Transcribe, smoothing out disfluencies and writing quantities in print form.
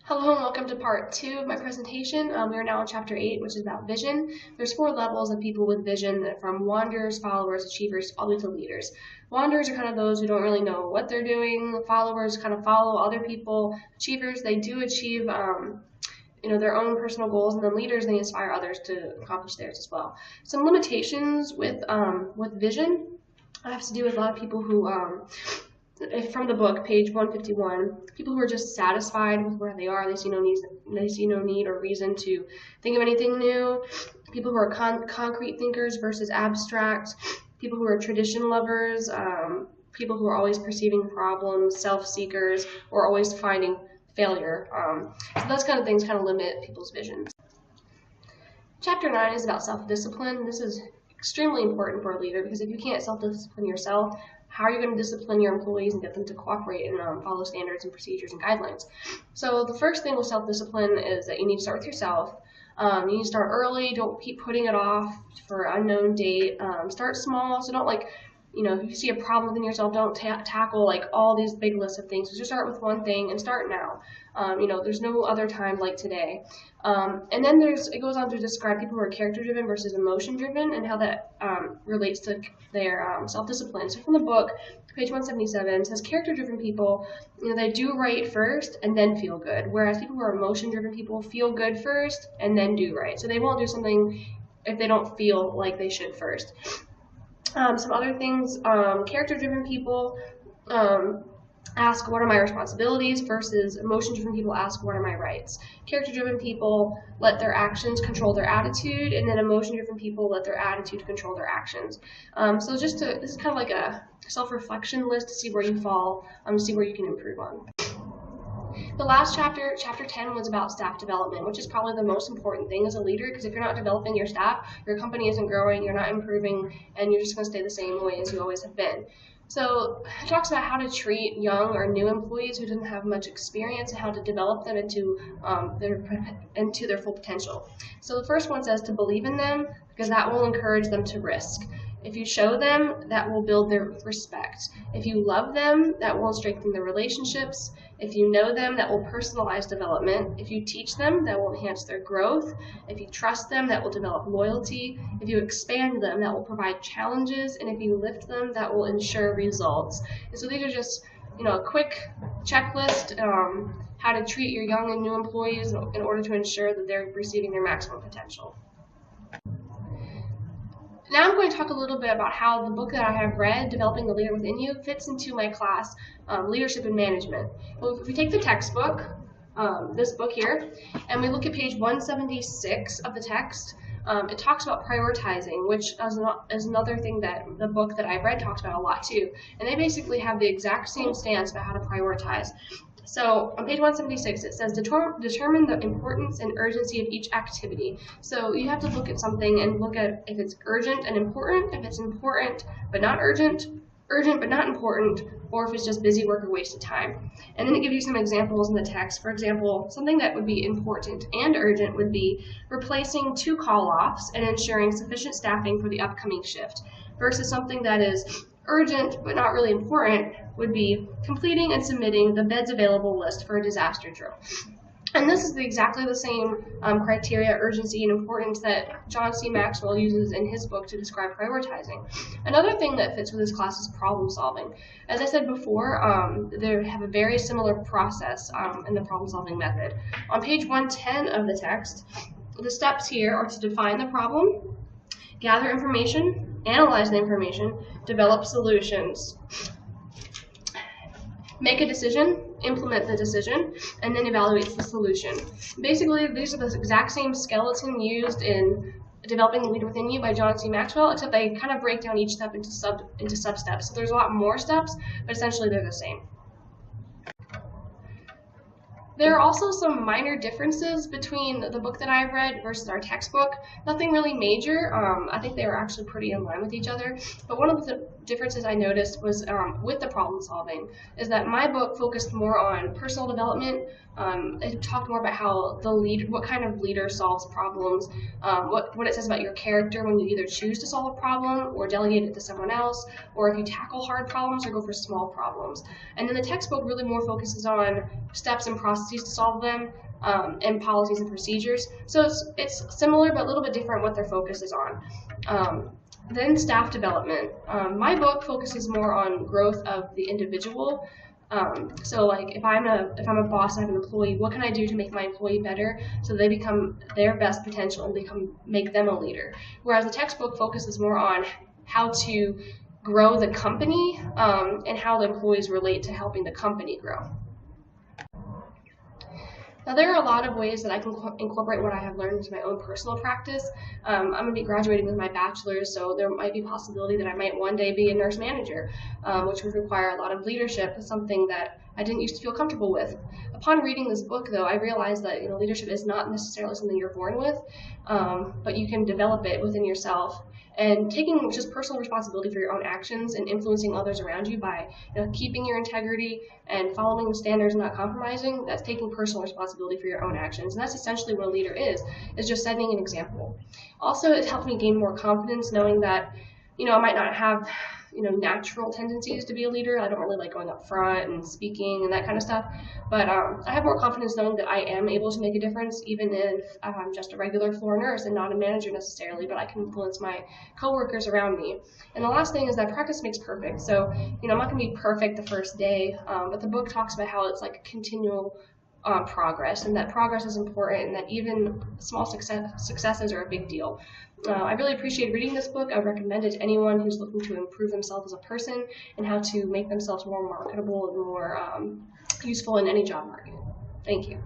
Hello and welcome to part 2 of my presentation. We are now in chapter 8, which is about vision. There's 4 levels of people with vision, from wanderers, followers, achievers, all the way to leaders. Wanderers are kind of those who don't really know what they're doing. Followers kind of follow other people. Achievers, they do achieve their own personal goals, and then leaders, they inspire others to accomplish theirs as well. Some limitations with vision have to do with a lot of people who from the book, page 151, people who are just satisfied with where they are, they see no need or reason to think of anything new. People who are concrete thinkers versus abstract. People who are tradition lovers. People who are always perceiving problems, self-seekers, or always finding failure. So those kind of things kind of limit people's visions. Chapter 9 is about self-discipline. This is extremely important for a leader because if you can't self-discipline yourself, how are you going to discipline your employees and get them to cooperate and follow standards and procedures and guidelines? So the first thing with self-discipline is that you need to start with yourself. You need to start early. Don't keep putting it off for an unknown date. Start small. So don't if you see a problem within yourself, don't tackle all these big lists of things. So just start with one thing and start now. There's no other time like today. And then it goes on to describe people who are character-driven versus emotion-driven and how that relates to their self-discipline. So from the book, page 177, says character-driven people, they do right first and then feel good, whereas people who are emotion-driven people feel good first and then do right. So they won't do something if they don't feel like they should first. Some other things, character-driven people ask, what are my responsibilities, versus emotion-driven people ask, what are my rights? Character-driven people let their actions control their attitude, and then emotion-driven people let their attitude control their actions. So this is kind of like a self-reflection list to see where you fall, to see where you can improve on. The last chapter, chapter 10, was about staff development, which is probably the most important thing as a leader, because if you're not developing your staff, your company isn't growing, you're not improving, and you're just going to stay the same way as you always have been. So it talks about how to treat young or new employees who didn't have much experience and how to develop them into their full potential. So the first one says to believe in them, because that will encourage them to risk. If you show them, that will build their respect. If you love them, that will strengthen their relationships. If you know them, that will personalize development. If you teach them, that will enhance their growth. If you trust them, that will develop loyalty. If you expand them, that will provide challenges. And if you lift them, that will ensure results. And so these are just a quick checklist, how to treat your young and new employees in order to ensure that they're receiving their maximum potential. Now I'm going to talk a little bit about how the book that I have read, Developing the Leader Within You, fits into my class, Leadership and Management. Well, if we take the textbook, this book here, and we look at page 176 of the text, it talks about prioritizing, which is another thing that the book that I've read talks about a lot too. And they basically have the exact same stance about how to prioritize. So on page 176, it says, determine the importance and urgency of each activity. So you have to look at something and look at if it's urgent and important, if it's important but not urgent, urgent but not important, or if it's just busy work or wasted time. And then it gives you some examples in the text. For example, something that would be important and urgent would be replacing 2 call-offs and ensuring sufficient staffing for the upcoming shift, versus something that is urgent but not really important would be completing and submitting the beds available list for a disaster drill. And this is exactly the same criteria, urgency, and importance that John C. Maxwell uses in his book to describe prioritizing. Another thing that fits with this class is problem solving. As I said before, they have a very similar process in the problem solving method. On page 110 of the text, the steps here are to define the problem, gather information, analyze the information, develop solutions, make a decision, implement the decision, and then evaluate the solution. Basically, these are the exact same skeleton used in Developing the Leader Within You by John C. Maxwell, except they kind of break down each step into sub-steps. So there's a lot more steps, but essentially they're the same. There are also some minor differences between the book that I read versus our textbook. Nothing really major. I think they were actually pretty in line with each other. But one of the differences I noticed was with the problem solving is that my book focused more on personal development. It talked more about how what kind of leader solves problems, what it says about your character when you either choose to solve a problem or delegate it to someone else, or if you tackle hard problems or go for small problems. And then the textbook really more focuses on steps and processes to solve them, and policies and procedures. So it's similar but a little bit different what their focus is on. Then staff development. My book focuses more on growth of the individual. So like if I'm a boss and I have an employee, what can I do to make my employee better so they become their best potential and make them a leader? Whereas the textbook focuses more on how to grow the company, and how the employees relate to helping the company grow. Now, there are a lot of ways that I can incorporate what I have learned into my own personal practice. I'm going to be graduating with my bachelor's, so there might be a possibility that I might one day be a nurse manager, which would require a lot of leadership, something that I didn't used to feel comfortable with. Upon reading this book, though, I realized that leadership is not necessarily something you're born with, but you can develop it within yourself. And taking just personal responsibility for your own actions and influencing others around you by keeping your integrity and following the standards and not compromising, that's taking personal responsibility for your own actions. And that's essentially what a leader is just setting an example. Also, it helped me gain more confidence knowing that I might not have natural tendencies to be a leader. I don't really like going up front and speaking and that kind of stuff. But I have more confidence knowing that I am able to make a difference, even if I'm just a regular floor nurse and not a manager necessarily, but I can influence my coworkers around me. And the last thing is that practice makes perfect. So, I'm not going to be perfect the first day, but the book talks about how it's like a continual progress, and that progress is important, and that even small successes are a big deal. I really appreciate reading this book. I would recommend it to anyone who's looking to improve themselves as a person and how to make themselves more marketable and more useful in any job market. Thank you.